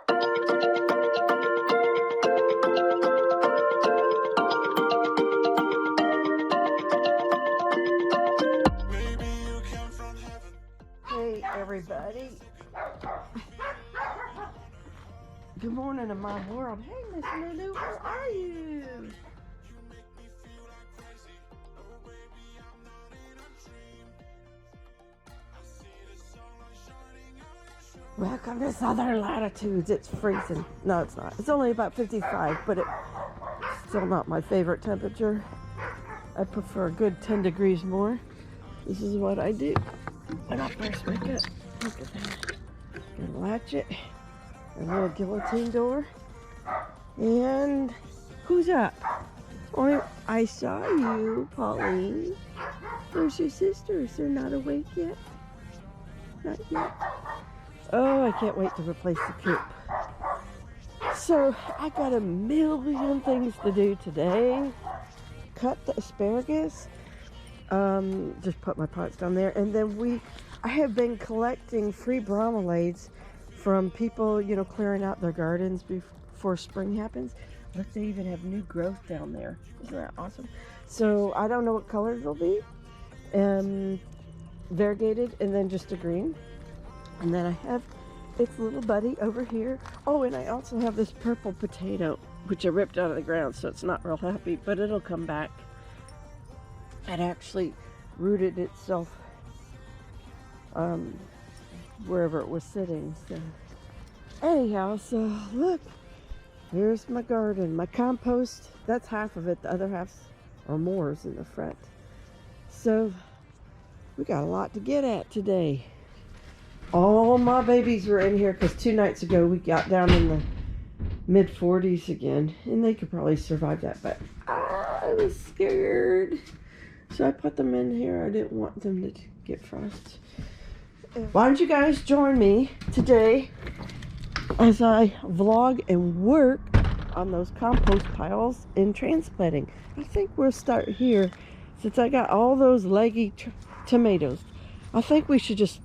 Hey everybody. Good morning in my world. Hey Miss Lulu, how are you? Welcome to Southern Latitudes. It's freezing. No, it's not. It's only about 55, but it's still not my favorite temperature. I prefer a good 10 degrees more. This is what I do when I first wake up. Look at that. Gonna latch it. A little guillotine door. And who's up? Oh, I saw you, Pauline. Where's your sisters? They're not awake yet? Not yet. Oh, I can't wait to replace the coop. So, I got a million things to do today. Cut the asparagus. Just put my pots down there. And then I have been collecting free bromeliads from people, you know, clearing out their gardens before spring happens. Look, they even have new growth down there. Isn't that awesome? So, I don't know what colors they'll be. Variegated and then just a green. And then I have its little buddy over here. Oh, and I also have this purple potato, which I ripped out of the ground, so it's not real happy, but it'll come back. It actually rooted itself wherever it was sitting. So anyhow, so look, here's my garden. My compost, that's half of it. The other half or more is in the front. So we got a lot to get at today. All my babies were in here because 2 nights ago we got down in the mid 40s again, and they could probably survive that, but I was scared. So I put them in here. I didn't want them to get frost. Why don't you guys join me today as I vlog and work on those compost piles and transplanting. I think we'll start here since I got all those leggy tomatoes. I think we should just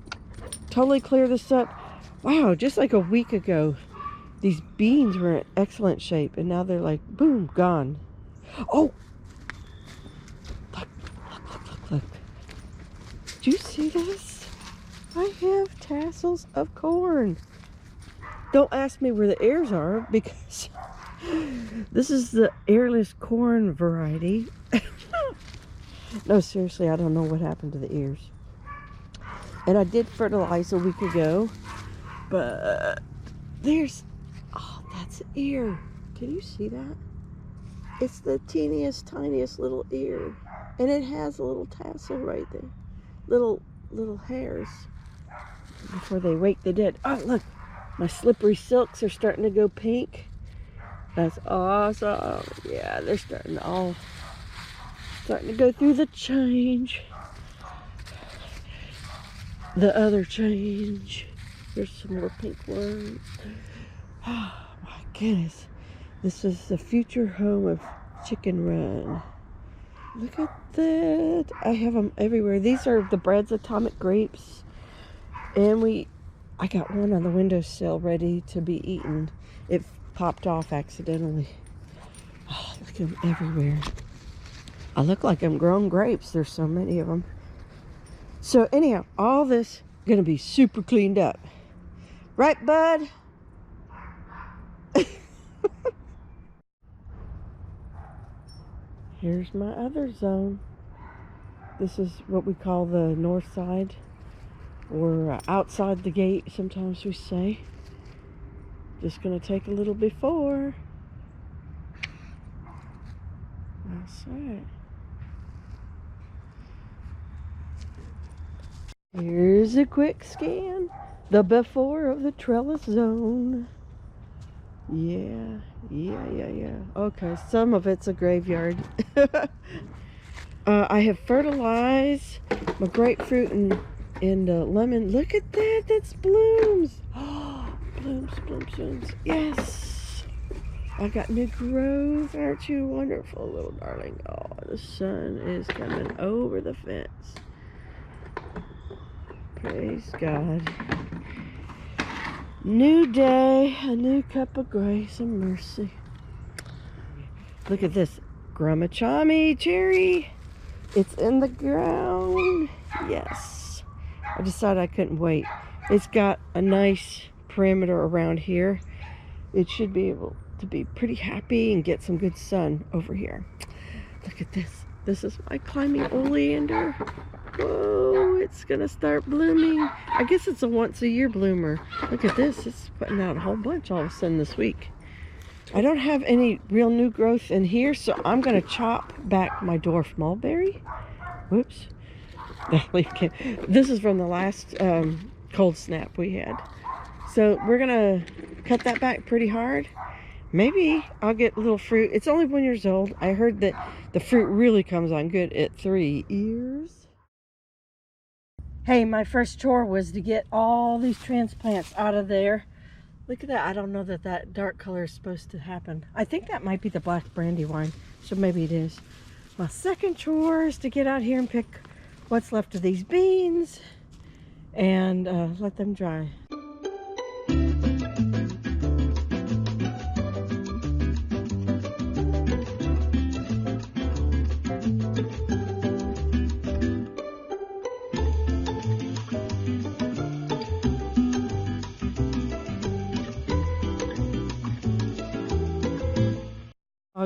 totally clear this up. Wow, just like a week ago, these beans were in excellent shape, and now they're like, boom, gone. Oh! Look. Do you see this? I have tassels of corn. Don't ask me where the ears are, because this is the earless corn variety. No, seriously, I don't know what happened to the ears. And I did fertilize a week ago, but there's, oh, that's an ear. Can you see that? It's the teeniest, tiniest little ear. And it has a little tassel right there. Little hairs before they wake the dead. Oh, look, my slippery silks are starting to go pink. That's awesome. Yeah, they're starting to go through the change. The other change. There's some more pink ones. Oh my goodness. This is the future home of Chicken Run. Look at that. I have them everywhere. These are the Brad's Atomic Grapes. And I got one on the windowsill ready to be eaten. It popped off accidentally. Oh, look at them everywhere. I look like I'm growing grapes. There's so many of them. So anyhow, all this gonna be super cleaned up. Right, bud? Here's my other zone. This is what we call the north side, or outside the gate, sometimes we say. Just gonna take a little before. That's right. Here's a quick scan. The before of the trellis zone. Yeah. Okay, some of it's a graveyard. I have fertilized my grapefruit and lemon. Look at that. That's blooms. Oh, blooms. Yes. I got new growth. Aren't you wonderful, little darling? Oh, the sun is coming over the fence. Praise God. New day, a new cup of grace and mercy. Look at this Gramachami cherry. It's in the ground. Yes. I decided I couldn't wait. It's got a nice perimeter around here. It should be able to be pretty happy and get some good sun over here. Look at this. This is my climbing oleander. Whoa, it's gonna start blooming. I guess it's a once a year bloomer. Look at this. It's putting out a whole bunch all of a sudden this week. I don't have any real new growth in here, so I'm gonna chop back my dwarf mulberry. Whoops. This is from the last cold snap we had. So we're gonna cut that back pretty hard. Maybe I'll get a little fruit. It's only 1 year old. I heard that the fruit really comes on good at 3 years. Hey, my first chore was to get all these transplants out of there. Look at that. I don't know that that dark color is supposed to happen. I think that might be the black brandy wine, so maybe it is. My second chore is to get out here and pick what's left of these beans and let them dry.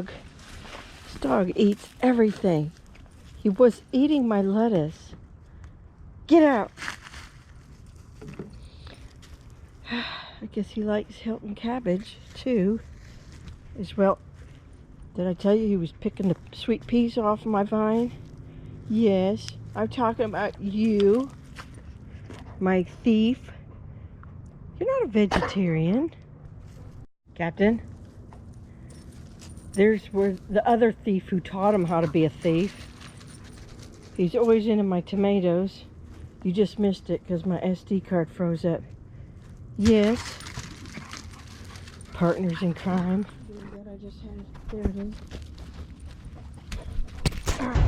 This dog eats everything. He was eating my lettuce. Get out. I guess he likes Hilton cabbage too. As well. Did I tell you he was picking the sweet peas off of my vine? Yes. I'm talking about you, my thief. You're not a vegetarian, Captain. There's where the other thief who taught him how to be a thief. He's always into my tomatoes. You just missed it because my SD card froze up. Yes. Partners in crime. That I just had. There it is. All right.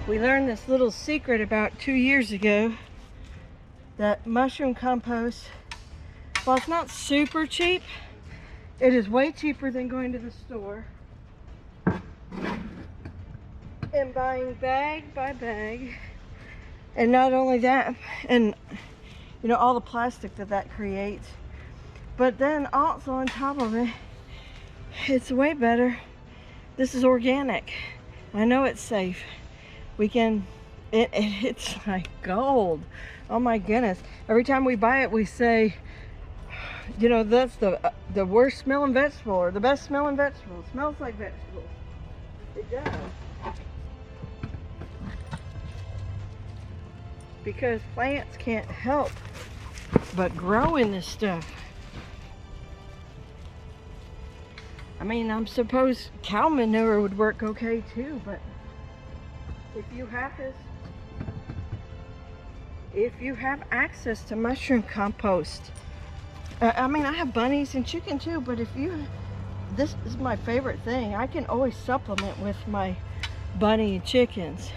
We learned this little secret about 2 years ago, that mushroom compost, while it's not super cheap, it is way cheaper than going to the store and buying bag by bag. And not only that, and you know, all the plastic that creates, but then also on top of it, it's way better. This is organic. I know it's safe. We can, it's like gold. Oh my goodness. Every time we buy it, we say, you know, that's the worst smelling vegetable or the best smelling vegetable. It smells like vegetables. It does. Because plants can't help but grow in this stuff. I mean, I suppose cow manure would work okay too, but if you have access to mushroom compost, I mean, I have bunnies and chicken too, but this is my favorite thing. I can always supplement with my bunny and chickens,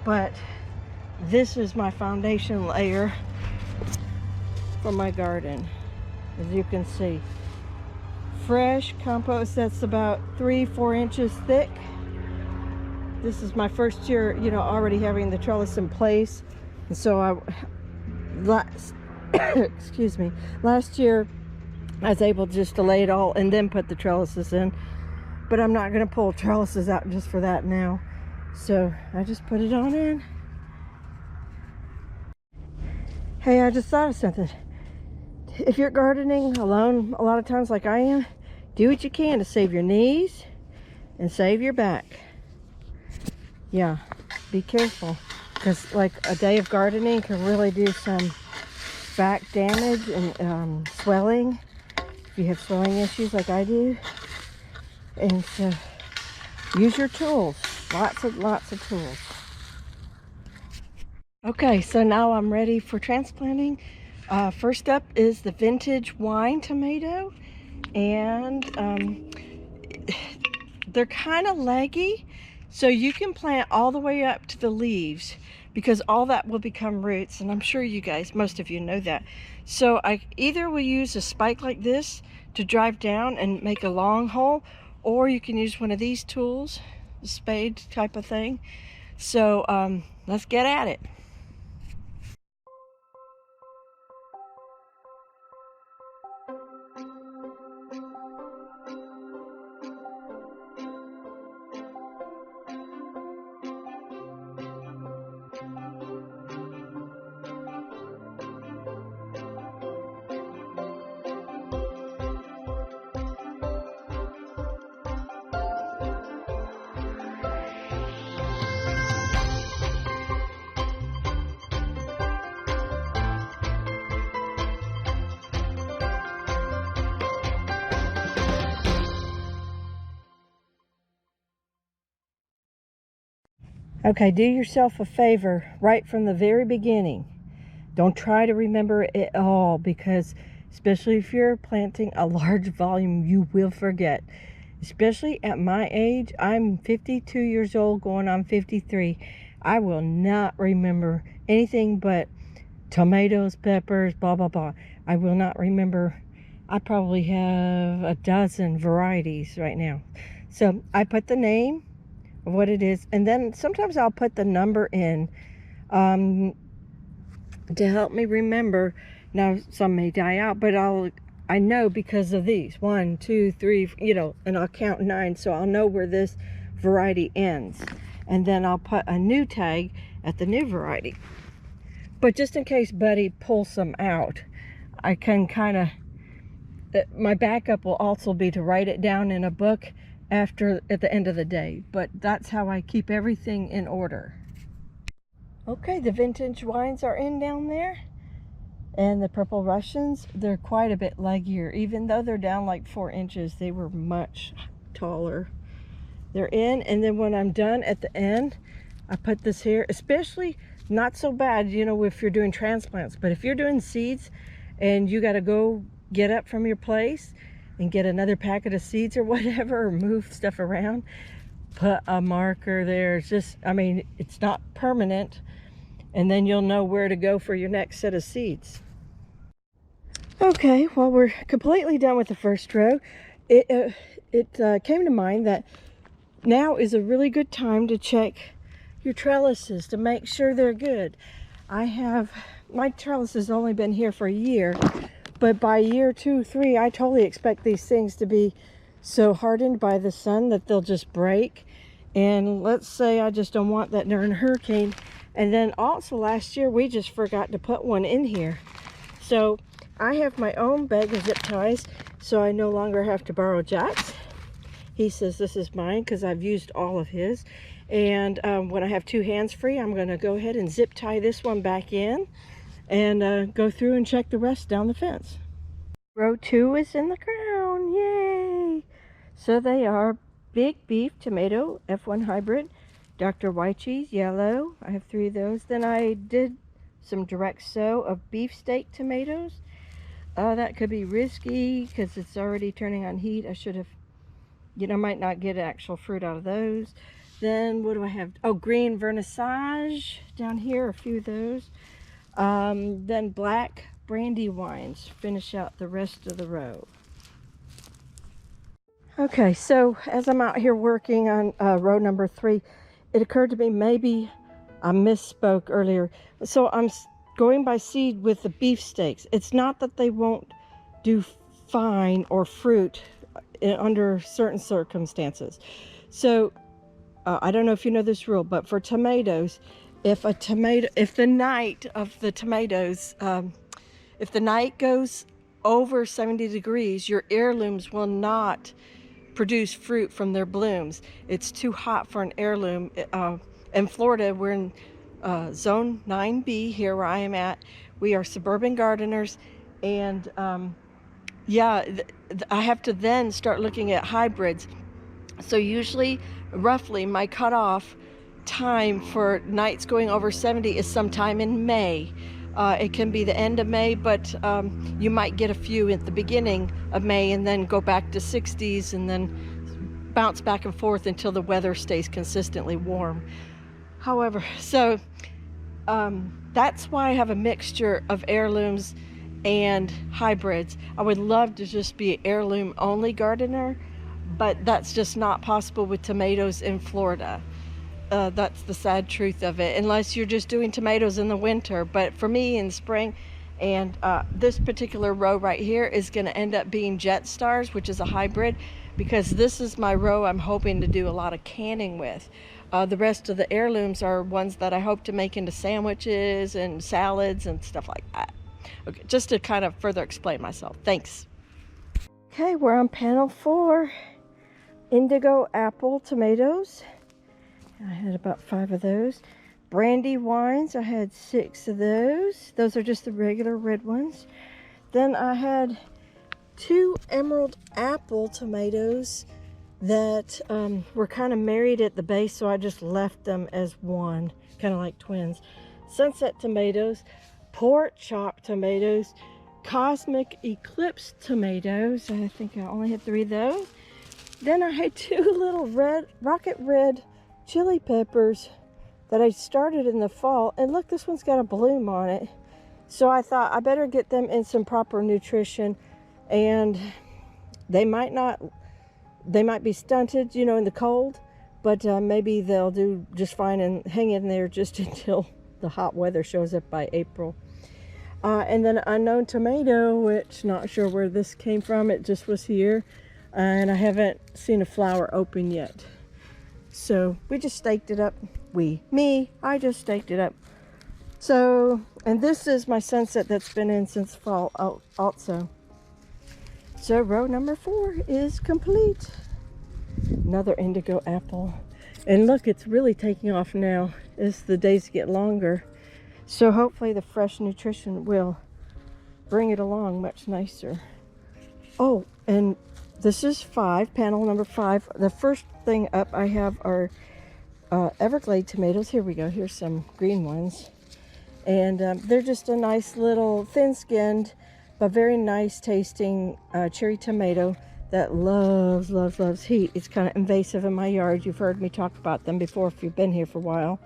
but this is my foundation layer for my garden. As you can see, fresh compost that's about 3-4 inches thick. This is my first year, you know, already having the trellis in place. And so excuse me, last year I was able just to lay it all and then put the trellises in. But I'm not going to pull trellises out just for that now. So I just put it on in. Hey, I just thought of something. If you're gardening alone a lot of times like I am, do what you can to save your knees and save your back. Yeah, be careful, because like a day of gardening can really do some back damage and swelling if you have swelling issues like I do. And so use your tools, lots of tools. Okay, so now I'm ready for transplanting. First up is the vintage wine tomato, and they're kind of leggy, so you can plant all the way up to the leaves because all that will become roots, and I'm sure you guys, most of you know that. So I either will use a spike like this to drive down and make a long hole, or you can use one of these tools, a spade type of thing. So let's get at it. Okay, do yourself a favor right from the very beginning. Don't try to remember it all, because especially if you're planting a large volume, you will forget. Especially at my age, I'm 52 years old going on 53. I will not remember anything but tomatoes, peppers, blah, blah, blah. I will not remember. I probably have a dozen varieties right now. So I put the name of what it is, and then sometimes I'll put the number in to help me remember. Now some may die out, but I know because of these 1, 2, 3, and I'll count 9, so I'll know where this variety ends, and then I'll put a new tag at the new variety. But just in case Buddy pulls some out, I can kind of, my backup will also be to write it down in a book at the end of the day. But that's how I keep everything in order. Okay, the vintage wines are in down there, and the purple Russians, they're quite a bit leggier. Even though they're down like 4 inches, they were much taller. They're in, and then when I'm done at the end, I put this here. Especially not so bad, if you're doing transplants, but if you're doing seeds and you got to go get up from your place and get another packet of seeds or whatever, or move stuff around, put a marker there. It's just, it's not permanent, and then you'll know where to go for your next set of seeds. Okay, well, we're completely done with the first row. It came to mind that now is a really good time to check your trellises to make sure they're good. My trellis has only been here for a year, but by year 2, 3, I totally expect these things to be so hardened by the sun that they'll just break. And let's say I just don't want that during a hurricane. And then also last year, we just forgot to put one in here. So I have my own bag of zip ties, so I no longer have to borrow Jack's. He says this is mine because I've used all of his. And when I have 2 hands free, I'm going to go ahead and zip tie this one back in and go through and check the rest down the fence. Row 2 is in the ground, yay! So they are Big Beef Tomato F1 Hybrid, Dr. White Cheese Yellow. I have 3 of those. Then I did some direct sow of beefsteak tomatoes. That could be risky because it's already turning on heat. I should have, might not get actual fruit out of those. Then what do I have? Oh, green vernissage down here, a few of those. Then black brandy wines finish out the rest of the row. Okay, so as I'm out here working on row number 3, it occurred to me maybe I misspoke earlier. So I'm going by seed with the beefsteaks. It's not that they won't do fine or fruit under certain circumstances. So I don't know if you know this rule, but for tomatoes, if the night of the tomatoes, if the night goes over 70 degrees, your heirlooms will not produce fruit from their blooms. It's too hot for an heirloom. In Florida, we're in zone 9B here where I am at. We are suburban gardeners, and yeah, I have to then start looking at hybrids. So usually, roughly, my cutoff time for nights going over 70 is sometime in May. It can be the end of May, but you might get a few at the beginning of May and then go back to 60s and then bounce back and forth until the weather stays consistently warm. However, so that's why I have a mixture of heirlooms and hybrids. I would love to just be an heirloom only gardener, but that's just not possible with tomatoes in Florida. That's the sad truth of it, unless you're just doing tomatoes in the winter. But for me, in spring, and this particular row right here is going to end up being Jet Stars, which is a hybrid, because this is my row I'm hoping to do a lot of canning with. The rest of the heirlooms are ones that I hope to make into sandwiches and salads and stuff like that. Okay, just to kind of further explain myself. Thanks. Okay, we're on panel 4. Indigo apple tomatoes. I had about 5 of those. Brandy wines, I had 6 of those. Those are just the regular red ones. Then I had 2 emerald apple tomatoes that were kind of married at the base, so I just left them as one, kind of like twins. Sunset tomatoes, pork chop tomatoes, cosmic eclipse tomatoes. I think I only had 3 of those. Then I had 2 little rocket red chili peppers that I started in the fall, and look, this one's got a bloom on it. So I thought I better get them in some proper nutrition, and they might be stunted, you know, in the cold, but maybe they'll do just fine and hang in there just until the hot weather shows up by April. And then unknown tomato, which not sure where this came from. It just was here, and I haven't seen a flower open yet. So we just staked it up. I just staked it up. So, and this is my sunset that's been in since fall also. So row number 4 is complete. Another indigo apple. And look, it's really taking off now as the days get longer. So hopefully the fresh nutrition will bring it along much nicer. Oh, and this is 5, panel number 5. The first thing up I have are Everglade tomatoes. Here we go. Here's some green ones. And they're just a nice little thin-skinned but very nice tasting cherry tomato that loves heat. It's kind of invasive in my yard. You've heard me talk about them before if you've been here for a while.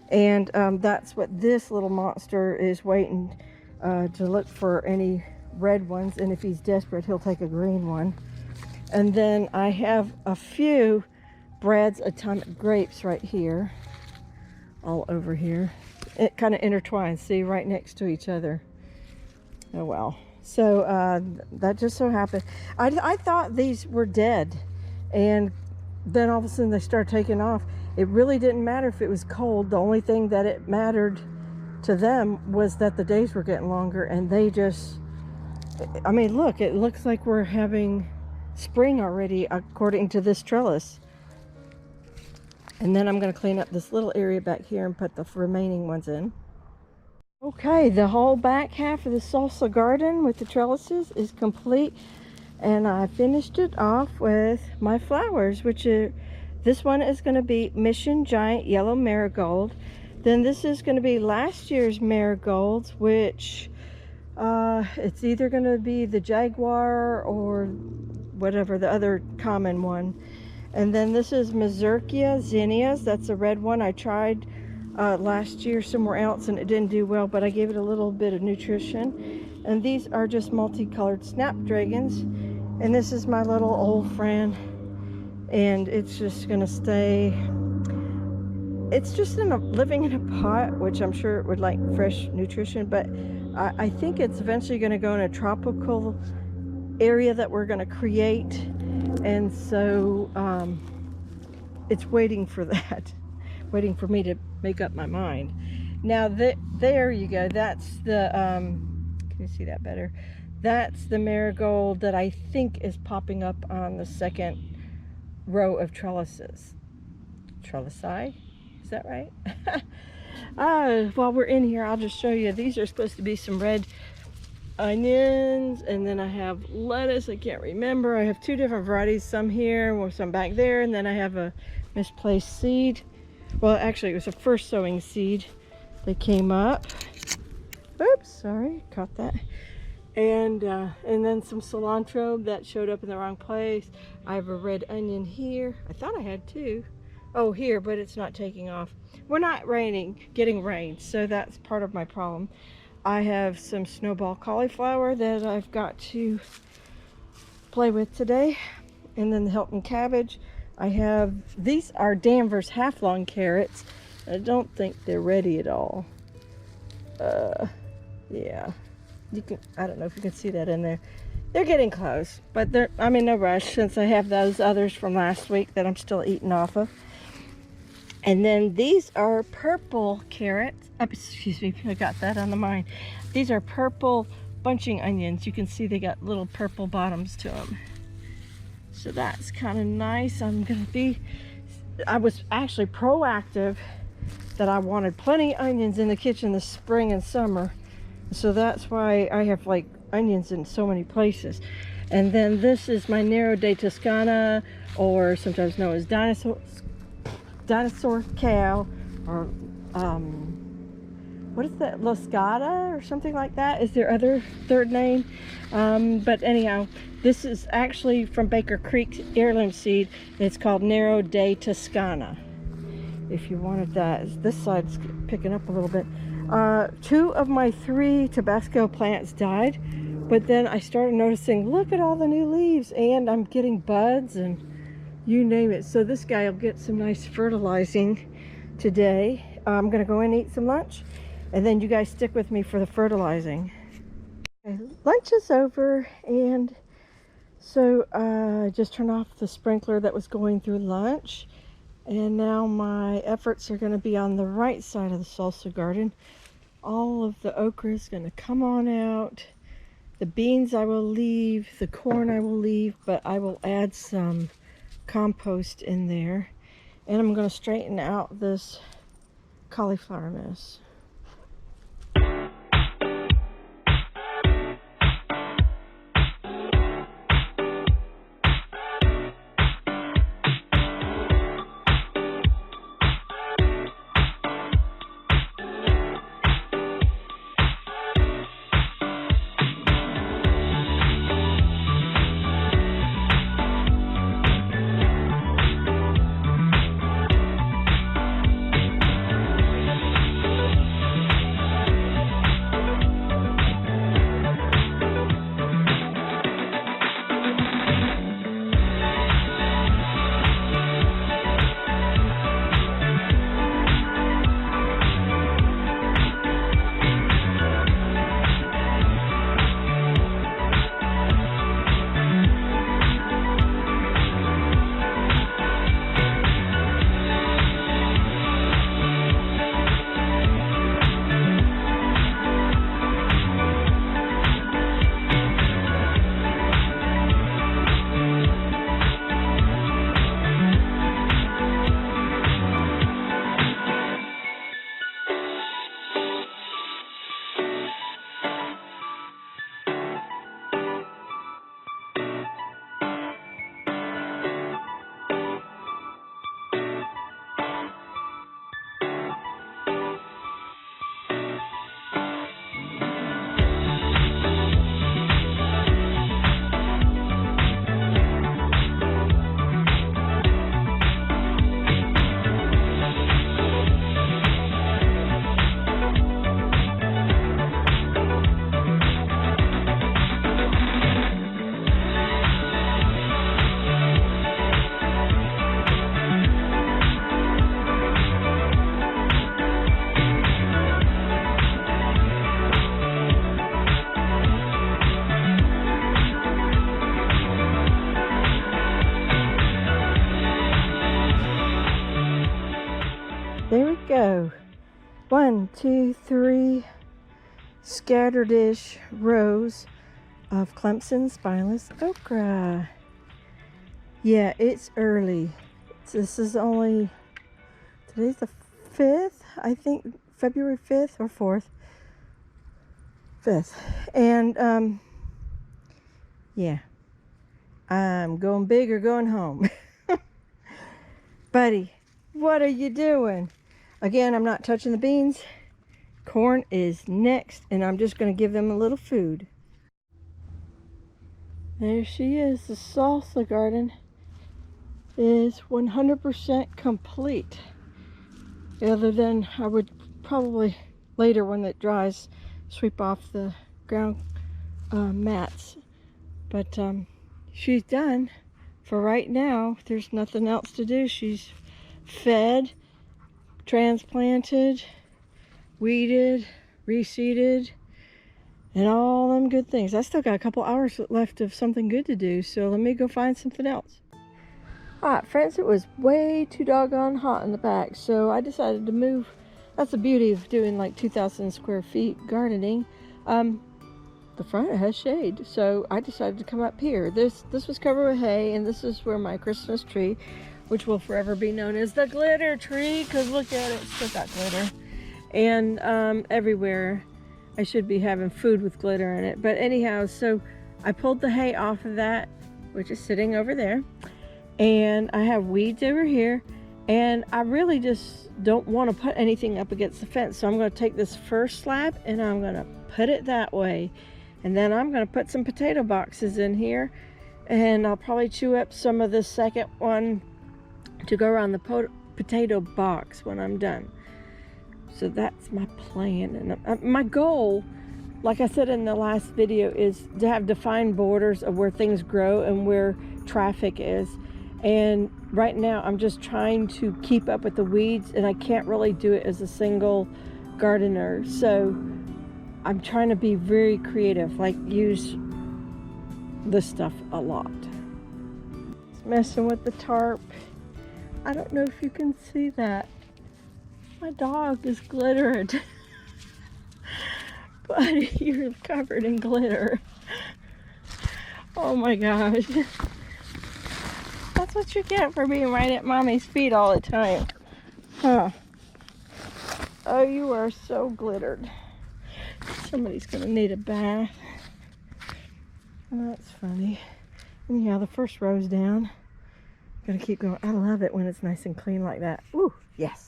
And that's what this little monster is waiting to look for, any red ones. And if he's desperate, he'll take a green one. And then I have a few Brad's Atomic Grapes right here, all over here. It kind of intertwines, see, right next to each other. Oh well. So that just so happened. I thought these were dead, and then all of a sudden they started taking off. It really didn't matter if it was cold. The only thing that it mattered to them was that the days were getting longer, and they just, I mean, look, it looks like we're having spring already according to this trellis. And then I'm going to clean up this little area back here and put the remaining ones in. Okay, the whole back half of the salsa garden with the trellises is complete, and I finished it off with my flowers, which are, this one is going to be Mission Giant Yellow Marigold. Then this is going to be last year's marigolds, which it's either going to be the Jaguar or whatever, the other common one. And then this is Mazurkia Zinnias. That's a red one. I tried last year somewhere else and it didn't do well, but I gave it a little bit of nutrition. And these are just multicolored snapdragons. And this is my little old friend. And it's just going to stay, it's just living in a pot, which I'm sure it would like fresh nutrition, but I think it's eventually going to go in a tropical area that we're going to create, and so it's waiting for that, waiting for me to make up my mind. Now there you go. That's the can you see that better? That's the marigold that I think is popping up on the second row of trellises. Trellisae, is that right? While we're in here, I'll just show you. These are supposed to be some red onions, and then I have lettuce. I can't remember. I have two different varieties, some here or some back there, and then I have a misplaced seed. Well, actually, it was a first sowing seed. They came up. Oops, sorry, caught that. And then some cilantro that showed up in the wrong place. I have a red onion here. I thought I had two. Oh, here, but it's not taking off. We're not getting rain, so that's part of my problem. I have some snowball cauliflower that I've got to play with today. And then the Hilton cabbage. I have, these are Danvers half-long carrots. I don't think they're ready at all. Yeah. You can, I don't know if you can see that in there. They're getting close, but I'm in no rush since I have those others from last week that I'm still eating off of. And then these are purple carrots. Excuse me, I got that on the mind. These are purple bunching onions. You can see they got little purple bottoms to them. So that's kind of nice. I was actually proactive that I wanted plenty of onions in the kitchen this spring and summer. So that's why I have like onions in so many places. And then this is my Nero de Toscana, or sometimes known as dinosaur cow, or what is that, Loscata or something like that is their other third name. But anyhow, this is actually from Baker Creek heirloom seed. It's called Nero de Toscana, if you wanted that. This side's picking up a little bit. 2 of my 3 Tabasco plants died, but then I started noticing, look at all the new leaves, and I'm getting buds and you name it. So this guy will get some nice fertilizing today. I'm gonna go in and eat some lunch, and then you guys stick with me for the fertilizing. Okay, lunch is over, and so I just turned off the sprinkler that was going through lunch, and now my efforts are going to be on the right side of the salsa garden. All of the okra is going to come on out. The beans I will leave, the corn I will leave, but I will add some compost in there. And I'm going to straighten out this cauliflower mess. go. 1, 2, 3 scattered-ish rows of Clemson spineless okra. Yeah, it's early. This is only, today's the 5th, I think, February 5th or 4th. 5th. And, yeah, I'm going big or going home. Buddy, what are you doing? Again, I'm not touching the beans. Corn is next, and I'm just going to give them a little food. There she is. The salsa garden is 100% complete. Other than I would probably later, when it dries, sweep off the ground mats. But she's done for right now. There's nothing else to do. She's fed, transplanted, weeded, reseeded, and all them good things. I still got a couple hours left of something good to do, so let me go find something else. Alright friends, it was way too doggone hot in the back, so I decided to move. That's the beauty of doing like 2,000 square feet gardening. The front has shade, so I decided to come up here. This was covered with hay, and this is where my Christmas tree, which will forever be known as the glitter tree, because look at it, it's still got glitter. And everywhere I should be having food with glitter in it. But anyhow, so I pulled the hay off of that, which is sitting over there. And I have weeds over here. And I really just don't want to put anything up against the fence. So I'm going to take this first slab and I'm going to put it that way. And then I'm going to put some potato boxes in here. And I'll probably chew up some of the second one to go around the potato box when I'm done. So that's my plan. And my goal, like I said in the last video, is to have defined borders of where things grow and where traffic is. And right now I'm just trying to keep up with the weeds, and I can't really do it as a single gardener. So I'm trying to be very creative, like use this stuff a lot. It's messing with the tarp. I don't know if you can see that. My dog is glittered. Buddy, you're covered in glitter. Oh my gosh. That's what you get for being right at mommy's feet all the time. Huh. Oh, you are so glittered. Somebody's gonna need a bath. Oh, that's funny. Anyhow, the first row's down. Gonna keep going. I love it when it's nice and clean like that. Ooh, yes.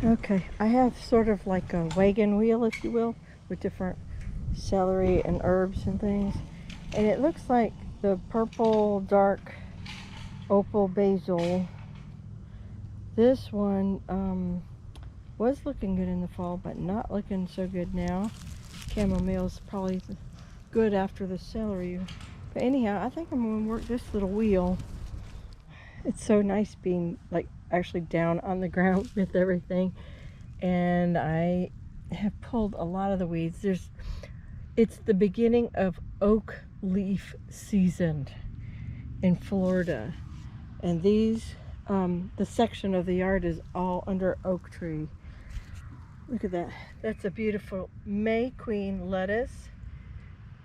Okay, I have sort of like a wagon wheel, if you will, with different celery and herbs and things. And it looks like the purple dark opal basil. This one was looking good in the fall, but not looking so good now. Chamomile's probably good after the celery. But anyhow, I think I'm going to work this little wheel. It's so nice being like actually down on the ground with everything. And I have pulled a lot of the weeds. It's the beginning of oak leaf season in Florida. And these, the section of the yard is all under oak tree. Look at that. That's a beautiful May Queen lettuce.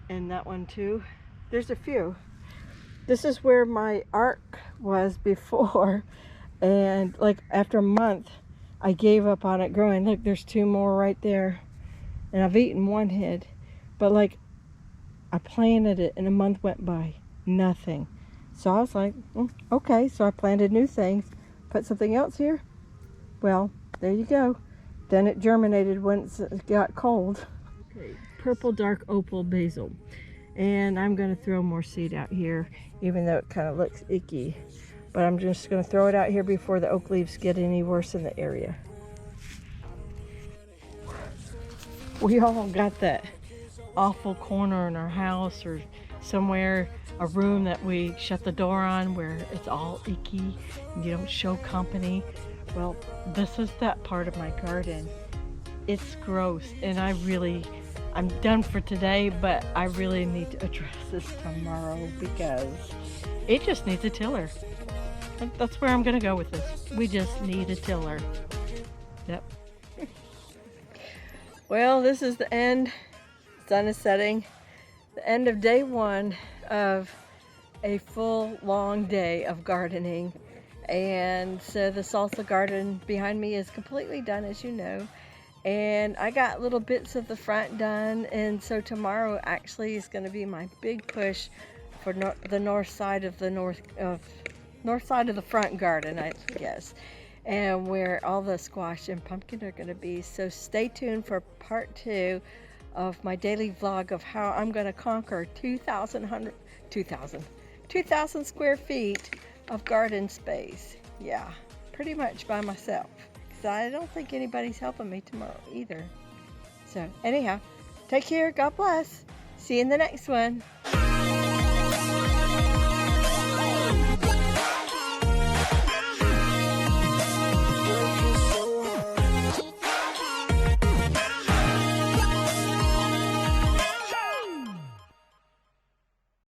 And that one too. There's a few. This is where my ark was before. And like after a month, I gave up on it growing. Look, there's two more right there. And I've eaten one head. But like, I planted it and a month went by. Nothing. So I was like, okay. So I planted new things. Put something else here. Well, there you go. Then it germinated once it got cold. Okay, purple dark opal basil. And I'm going to throw more seed out here, even though it kind of looks icky. But I'm just going to throw it out here before the oak leaves get any worse in the area. We all got that awful corner in our house or somewhere, a room that we shut the door on where it's all icky and you don't show company. Well, this is that part of my garden. It's gross, and I'm done for today, but I really need to address this tomorrow because it just needs a tiller. That's where I'm gonna go with this. We just need a tiller. Yep. Well, this is the end. Sun is setting. The end of day one of a full long day of gardening. And so the salsa garden behind me is completely done, as you know. And I got little bits of the front done. And so tomorrow actually is going to be my big push for the north side of the front garden, I guess, and where all the squash and pumpkin are going to be. So stay tuned for part 2 of my daily vlog of how I'm going to conquer 2,000 square feet of garden space. Yeah, pretty much by myself, because I don't think anybody's helping me tomorrow either. So anyhow, take care, God bless, see you in the next one.